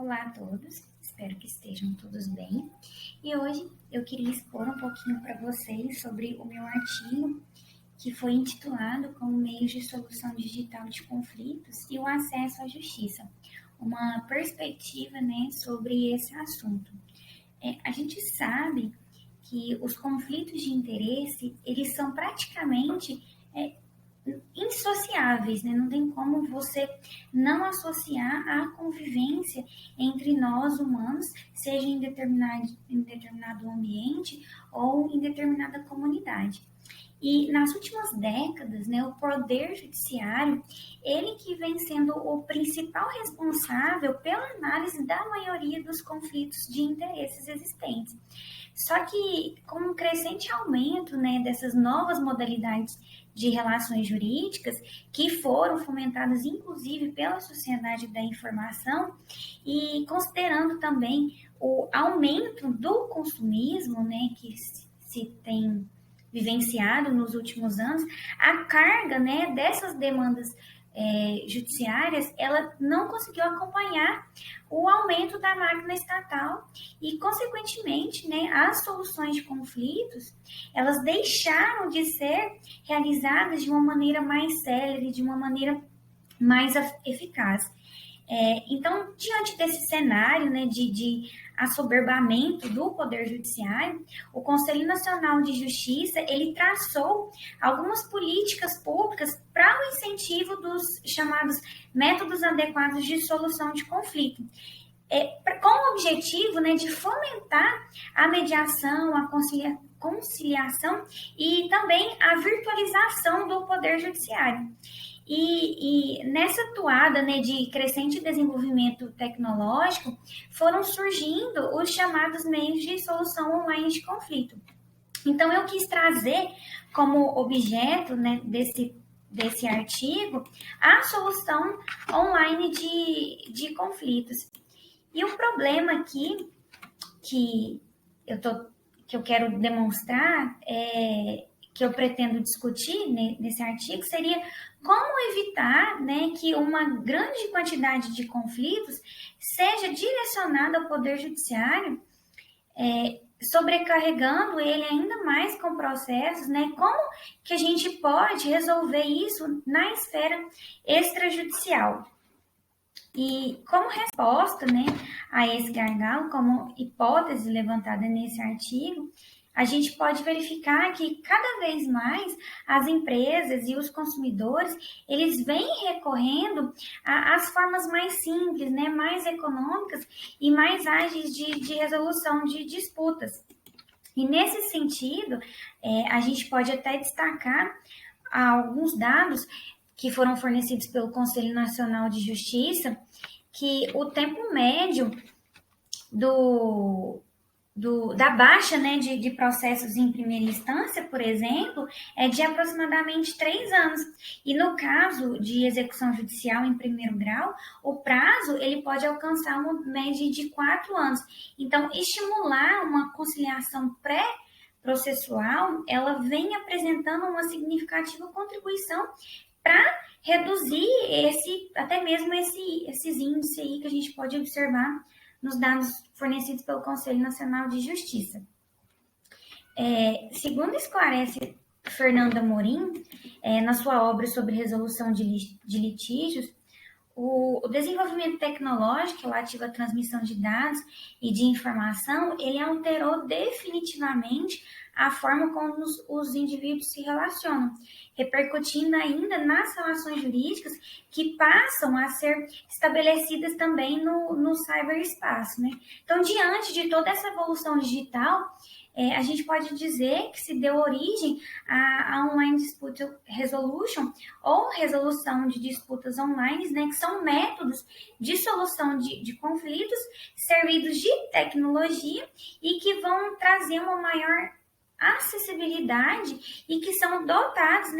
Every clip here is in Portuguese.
Olá a todos, espero que estejam todos bem. E hoje eu queria expor um pouquinho para vocês sobre o meu artigo que foi intitulado como Meios de Solução Digital de Conflitos e o Acesso à Justiça, uma perspectiva, sobre esse assunto. A gente sabe que os conflitos de interesse, eles são praticamente insociáveis, Não tem como você não associar a convivência entre nós humanos, seja em determinado ambiente ou em determinada comunidade. E nas últimas décadas, o Poder Judiciário, ele que vem sendo o principal responsável pela análise da maioria dos conflitos de interesses existentes. Só que com o crescente aumento dessas novas modalidades de relações jurídicas, que foram fomentadas inclusive pela sociedade da informação, e considerando também o aumento do consumismo, que se tem vivenciado nos últimos anos, a carga dessas demandas judiciárias, ela não conseguiu acompanhar o aumento da máquina estatal e, consequentemente, as soluções de conflitos, elas deixaram de ser realizadas de uma maneira mais célere, de uma maneira mais eficaz. Então, diante desse cenário de assoberbamento do Poder Judiciário, o Conselho Nacional de Justiça, ele traçou algumas políticas públicas para o incentivo dos chamados métodos adequados de solução de conflito, com o objetivo de fomentar a mediação, a conciliação e também a virtualização do Poder Judiciário. E nessa toada de crescente desenvolvimento tecnológico, foram surgindo os chamados meios de solução online de conflito. Então, eu quis trazer como objeto desse artigo a solução online de conflitos. E o problema aqui que eu quero demonstrar, que eu pretendo discutir nesse artigo, seria como evitar que uma grande quantidade de conflitos seja direcionada ao Poder Judiciário, sobrecarregando ele ainda mais com processos, Como que a gente pode resolver isso na esfera extrajudicial? E como resposta a esse gargalo, como hipótese levantada nesse artigo, a gente pode verificar que cada vez mais as empresas e os consumidores, eles vêm recorrendo às formas mais simples, mais econômicas e mais ágeis de resolução de disputas. E nesse sentido, a gente pode até destacar alguns dados que foram fornecidos pelo Conselho Nacional de Justiça, que o tempo médio da baixa de processos em primeira instância, por exemplo, é de aproximadamente 3 anos. E no caso de execução judicial em primeiro grau, o prazo ele pode alcançar uma média de 4 anos. Então, estimular uma conciliação pré-processual, ela vem apresentando uma significativa contribuição para reduzir até mesmo esses índices aí que a gente pode observar nos dados fornecidos pelo Conselho Nacional de Justiça. Segundo esclarece Fernanda Morim, na sua obra sobre resolução de litígios, o desenvolvimento tecnológico relativo à transmissão de dados e de informação, ele alterou definitivamente a forma como os indivíduos se relacionam, repercutindo ainda nas relações jurídicas que passam a ser estabelecidas também no cyberespaço, Então, diante de toda essa evolução digital, a gente pode dizer que se deu origem a Online Dispute Resolution ou resolução de disputas online, que são métodos de solução de conflitos servidos de tecnologia e que vão trazer uma maior acessibilidade e que são dotados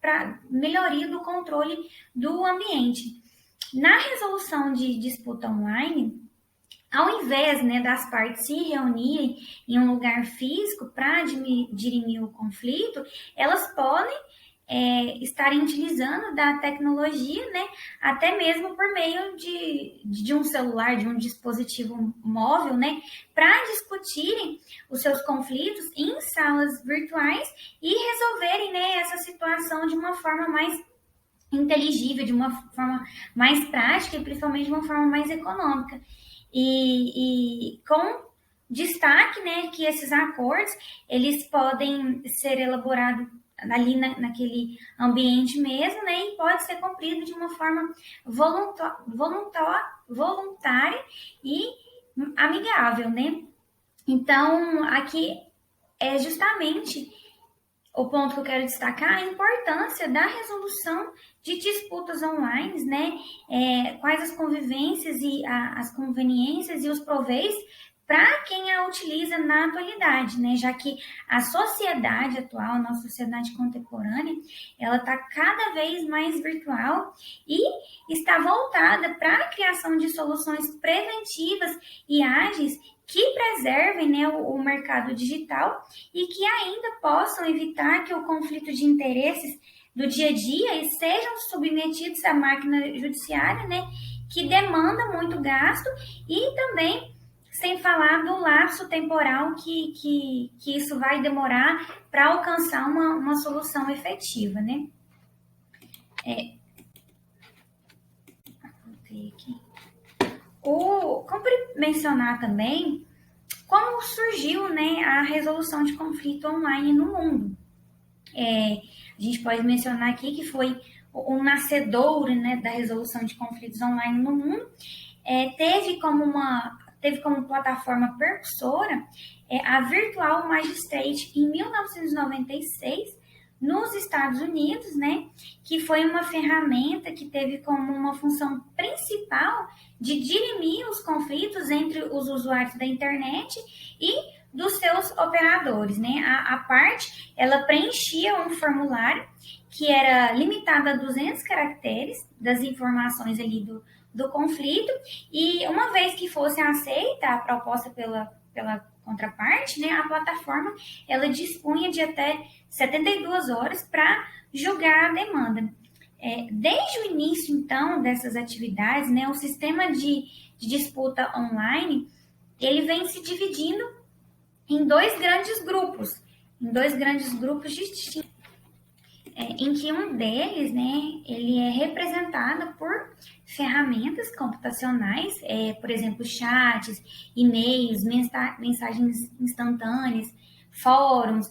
para melhoria do controle do ambiente. Na resolução de disputa online, ao invés das partes se reunirem em um lugar físico para dirimir o conflito, elas podem estarem utilizando da tecnologia, né, até mesmo por meio de um celular, de um dispositivo móvel, né, para discutirem os seus conflitos em salas virtuais e resolverem, né, essa situação de uma forma mais inteligível, de uma forma mais prática e principalmente de uma forma mais econômica. E com destaque, né, que esses acordos eles podem ser elaborados ali naquele ambiente mesmo, né, e pode ser cumprido de uma forma voluntária e amigável, né? Então, aqui é justamente o ponto que eu quero destacar, a importância da resolução de disputas online, né? Quais as convivências e as conveniências e os proveitos para quem a utiliza na atualidade, né? Já que a sociedade atual, a nossa sociedade contemporânea, ela está cada vez mais virtual e está voltada para a criação de soluções preventivas e ágeis que preservem, né, o mercado digital e que ainda possam evitar que o conflito de interesses do dia a dia sejam submetidos à máquina judiciária, né, que demanda muito gasto e também sem falar do lapso temporal que isso vai demorar para alcançar uma solução efetiva, né? Como mencionar também como surgiu, né, a resolução de conflito online no mundo. A gente pode mencionar aqui que foi o nascedouro, né, da resolução de conflitos online no mundo. Teve como plataforma percussora a Virtual Magistrate em 1996 nos Estados Unidos, né, que foi uma ferramenta que teve como uma função principal de dirimir os conflitos entre os usuários da internet e dos seus operadores, né? A parte, ela preenchia um formulário que era limitado a 200 caracteres das informações ali do conflito e uma vez que fosse aceita a proposta pela contraparte, né, a plataforma ela dispunha de até 72 horas para julgar a demanda. Desde o início, então, dessas atividades, né, o sistema de disputa online, ele vem se dividindo em dois grandes grupos distintos, em que um deles, né, ele é representado por ferramentas computacionais, por exemplo, chats, e-mails, mensagens instantâneas, fóruns,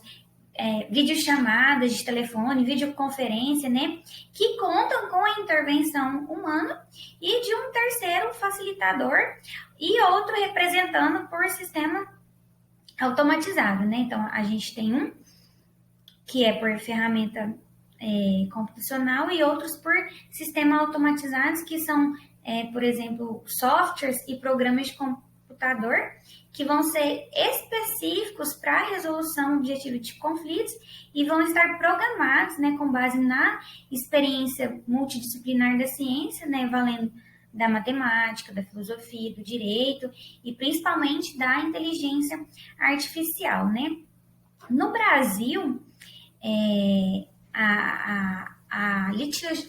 videochamadas de telefone, videoconferência, né, que contam com a intervenção humana e de um terceiro facilitador e outro representando por sistema automatizado, né? Então, a gente tem um que é por ferramenta computacional e outros por sistema automatizados que são, por exemplo, softwares e programas de computador que vão ser específicos para a resolução objetiva de conflitos e vão estar programados, né, com base na experiência multidisciplinar da ciência, né, valendo da matemática, da filosofia, do direito e principalmente da inteligência artificial, né? No Brasil, a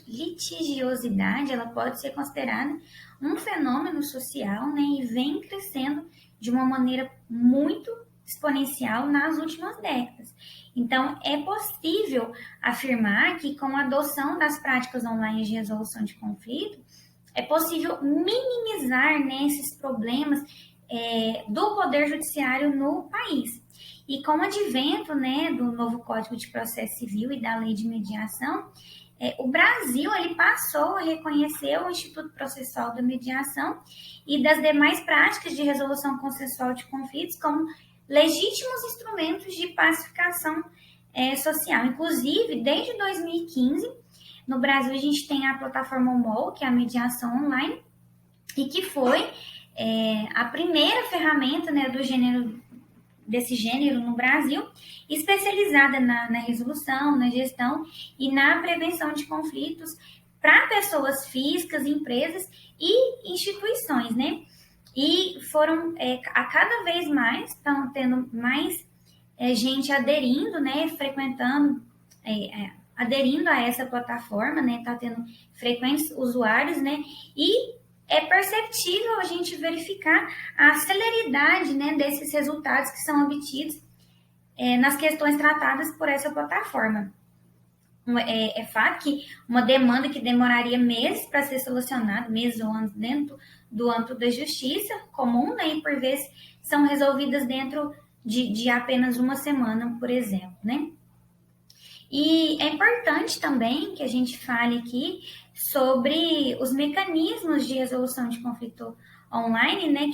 litigiosidade ela pode ser considerada um fenômeno social, né, e vem crescendo de uma maneira muito exponencial nas últimas décadas. Então, é possível afirmar que com a adoção das práticas online de resolução de conflito, é possível minimizar, né, esses problemas do Poder Judiciário no país. E com o advento, né, do novo Código de Processo Civil e da Lei de Mediação, o Brasil ele passou a reconhecer o Instituto Processual da Mediação e das demais práticas de resolução consensual de conflitos como legítimos instrumentos de pacificação social. Inclusive, desde 2015, no Brasil a gente tem a plataforma MOL, que é a mediação online, e que foi a primeira ferramenta, né, desse gênero no Brasil, especializada na resolução, na gestão e na prevenção de conflitos para pessoas físicas, empresas e instituições, né? E foram, a cada vez mais, estão tendo mais gente aderindo, né? Frequentando aderindo a essa plataforma, né? Está tendo frequentes usuários, né? E é perceptível a gente verificar a celeridade, né, desses resultados que são obtidos nas questões tratadas por essa plataforma. É fato que uma demanda que demoraria meses para ser solucionada, meses ou anos dentro do âmbito da justiça comum, né, e por vezes são resolvidas dentro de apenas uma semana, por exemplo, né? E é importante também que a gente fale aqui sobre os mecanismos de resolução de conflito online, né,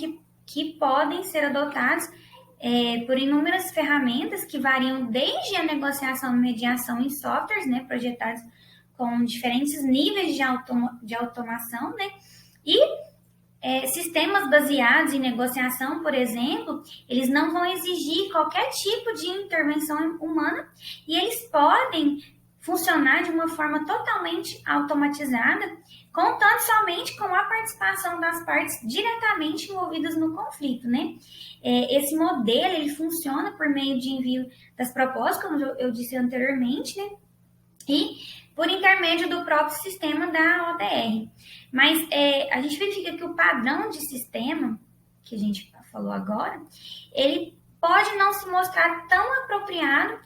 que podem ser adotados por inúmeras ferramentas que variam desde a negociação e mediação em softwares, né, projetados com diferentes níveis de automação, né, e sistemas baseados em negociação, por exemplo, eles não vão exigir qualquer tipo de intervenção humana e eles podem funcionar de uma forma totalmente automatizada, contando somente com a participação das partes diretamente envolvidas no conflito, né? Esse modelo, ele funciona por meio de envio das propostas, como eu disse anteriormente, né? E por intermédio do próprio sistema da ODR. Mas a gente verifica que o padrão de sistema, que a gente falou agora, ele pode não se mostrar tão apropriado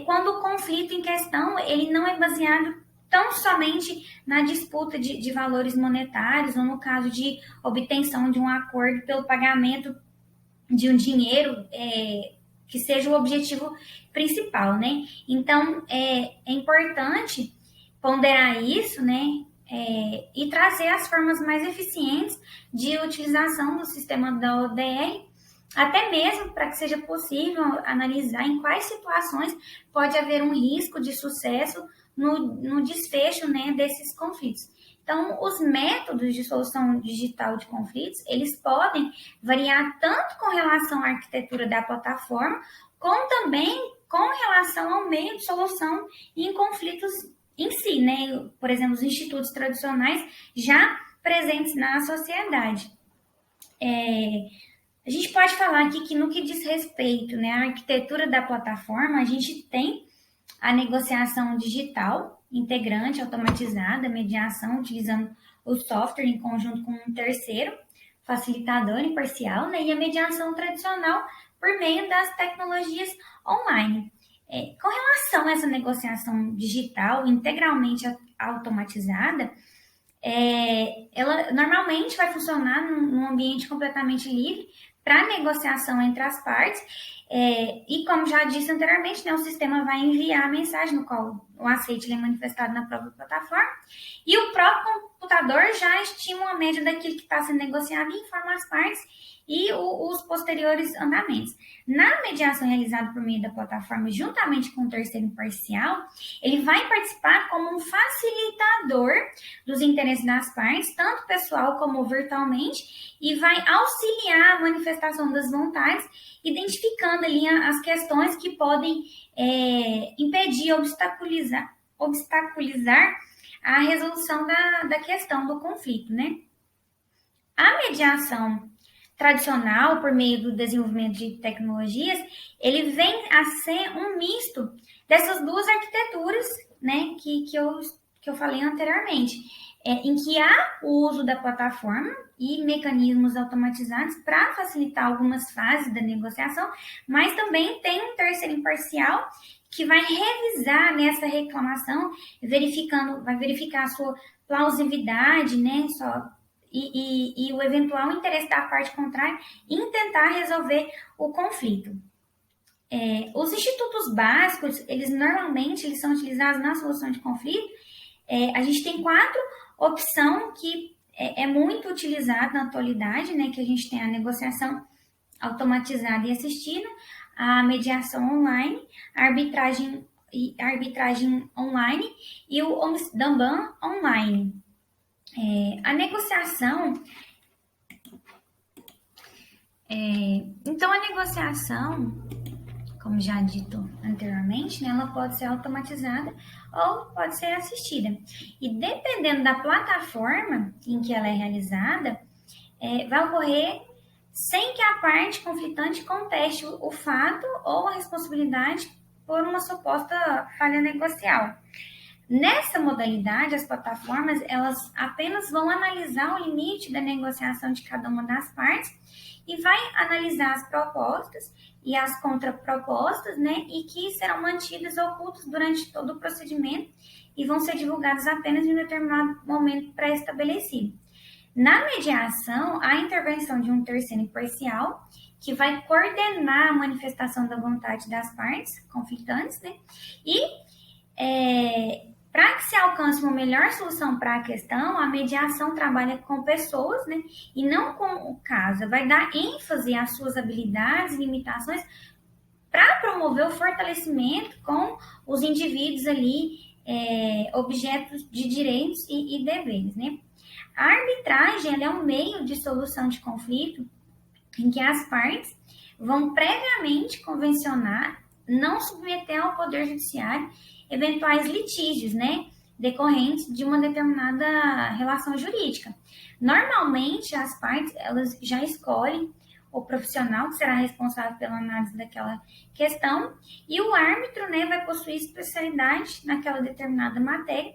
quando o conflito em questão ele não é baseado tão somente na disputa de valores monetários ou no caso de obtenção de um acordo pelo pagamento de um dinheiro que seja o objetivo principal, né? Então, é importante ponderar isso, né? E trazer as formas mais eficientes de utilização do sistema da ODR, até mesmo para que seja possível analisar em quais situações pode haver um risco de sucesso no desfecho, né, desses conflitos. Então, os métodos de solução digital de conflitos, eles podem variar tanto com relação à arquitetura da plataforma, como também com relação ao meio de solução em conflitos em si, né? Por exemplo, os institutos tradicionais já presentes na sociedade. A gente pode falar aqui que no que diz respeito, né, à arquitetura da plataforma, a gente tem a negociação digital, integrante, automatizada, mediação, utilizando o software em conjunto com um terceiro, facilitador imparcial, né, e a mediação tradicional por meio das tecnologias online. Com relação a essa negociação digital integralmente automatizada, ela normalmente vai funcionar num ambiente completamente livre para negociação entre as partes. E como já disse anteriormente, né, o sistema vai enviar a mensagem no qual o aceite é manifestado na própria plataforma e o próprio computador já estima a média daquilo que está sendo negociado e informa as partes e os posteriores andamentos. Na mediação realizada por meio da plataforma, juntamente com o terceiro imparcial, ele vai participar como um facilitador dos interesses das partes, tanto pessoal como virtualmente, e vai auxiliar a manifestação das vontades, identificando ali as questões que podem impedir, obstaculizar a resolução da questão do conflito, né? A mediação tradicional, por meio do desenvolvimento de tecnologias, ele vem a ser um misto dessas duas arquiteturas, né, que eu falei anteriormente, em que há o uso da plataforma e mecanismos automatizados para facilitar algumas fases da negociação, mas também tem um terceiro imparcial que vai revisar nessa reclamação, vai verificar a sua plausibilidade, né, e o eventual interesse da parte contrária em tentar resolver o conflito. Os institutos básicos, eles são utilizados na solução de conflito. A gente tem 4 opções que é muito utilizado na atualidade, né? Que a gente tem a negociação automatizada e assistida, a mediação online, a arbitragem online e o Ombudsman online. A negociação. Então, a negociação, como já dito anteriormente, né, ela pode ser automatizada ou pode ser assistida. E dependendo da plataforma em que ela é realizada, vai ocorrer sem que a parte conflitante conteste o fato ou a responsabilidade por uma suposta falha negocial. Nessa modalidade, as plataformas, elas apenas vão analisar o limite da negociação de cada uma das partes e vai analisar as propostas e as contrapropostas, né, e que serão mantidas ocultas durante todo o procedimento e vão ser divulgadas apenas em um determinado momento pré-estabelecido. Na mediação, há a intervenção de um terceiro imparcial, que vai coordenar a manifestação da vontade das partes conflitantes, né? E para que se alcance uma melhor solução para a questão, a mediação trabalha com pessoas, né? E não com o caso. Vai dar ênfase às suas habilidades e limitações para promover o fortalecimento com os indivíduos ali, objetos de direitos e deveres, né? A arbitragem ela é um meio de solução de conflito em que as partes vão previamente convencionar, não submeter ao Poder Judiciário eventuais litígios, né, decorrentes de uma determinada relação jurídica. Normalmente, as partes elas já escolhem o profissional que será responsável pela análise daquela questão e o árbitro, né, vai possuir especialidade naquela determinada matéria,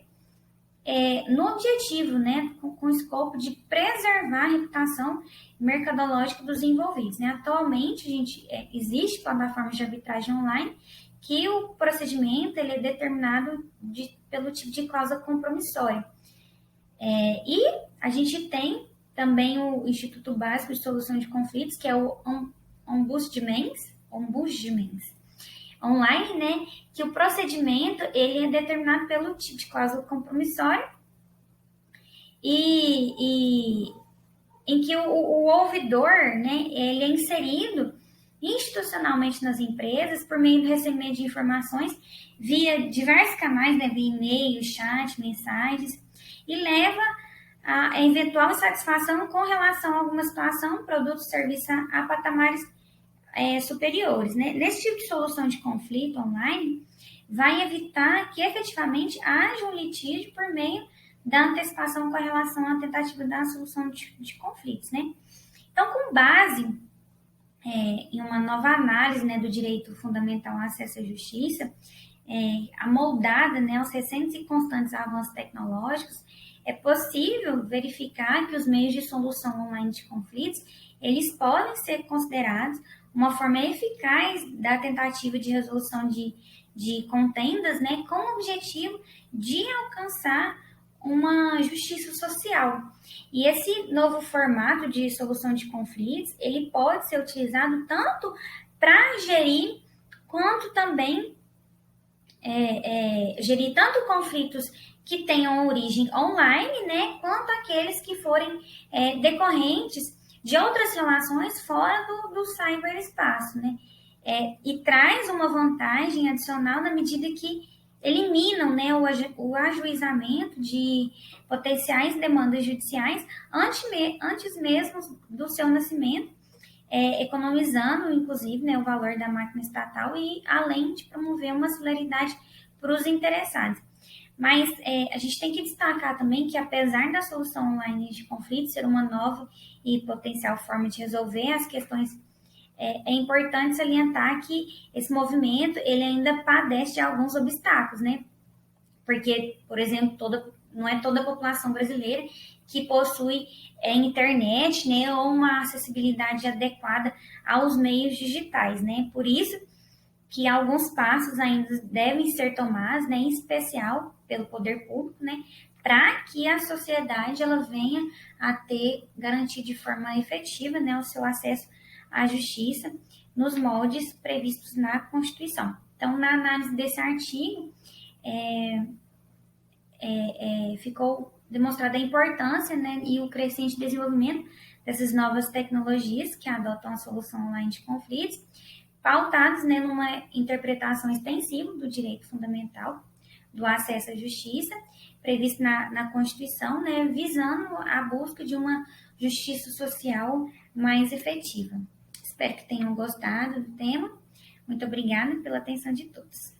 no objetivo, né, com o escopo de preservar a reputação mercadológica dos envolvidos. Né? Atualmente, existe plataformas de arbitragem online que o procedimento ele é determinado pelo tipo de cláusula compromissória. E a gente tem também o Instituto Básico de Solução de Conflitos, que é o Ombudsman online, né, que o procedimento ele é determinado pelo tipo de cláusula compromissória e em que o ouvidor, né, ele é inserido institucionalmente nas empresas por meio do recebimento de informações via diversos canais, né, via e-mail, chat, mensagens, e leva a eventual insatisfação com relação a alguma situação, produto, serviço a patamares superiores. Né? Nesse tipo de solução de conflito online, vai evitar que efetivamente haja um litígio por meio da antecipação com relação à tentativa da solução de conflitos. Né? Então, com base em uma nova análise, né, do direito fundamental ao acesso à justiça, amoldada, né, aos recentes e constantes avanços tecnológicos, é possível verificar que os meios de solução online de conflitos, eles podem ser considerados uma forma eficaz da tentativa de resolução de contendas, né, com o objetivo de alcançar uma justiça social. E esse novo formato de solução de conflitos, ele pode ser utilizado tanto para gerir, quanto também gerir tanto conflitos que tenham origem online, né, quanto aqueles que forem decorrentes de outras relações fora do cyberespaço, né? E traz uma vantagem adicional na medida que eliminam, né, o ajuizamento de potenciais demandas judiciais antes mesmo do seu nascimento, economizando, inclusive, né, o valor da máquina estatal e além de promover uma celeridade para os interessados. Mas a gente tem que destacar também que, apesar da solução online de conflitos ser uma nova e potencial forma de resolver as questões, é importante salientar que esse movimento ele ainda padece de alguns obstáculos, né? Porque, por exemplo, não é toda a população brasileira que possui internet, né, ou uma acessibilidade adequada aos meios digitais, né? Por isso que alguns passos ainda devem ser tomados, né, em especial pelo poder público, né, para que a sociedade ela venha a ter garantido de forma efetiva, né, o seu acesso à justiça nos moldes previstos na Constituição. Então, na análise desse artigo, ficou demonstrada a importância, né, e o crescente desenvolvimento dessas novas tecnologias que adotam a solução online de conflitos, pautados, né, numa interpretação extensiva do direito fundamental do acesso à justiça, previsto na Constituição, né, visando a busca de uma justiça social mais efetiva. Espero que tenham gostado do tema. Muito obrigada pela atenção de todos.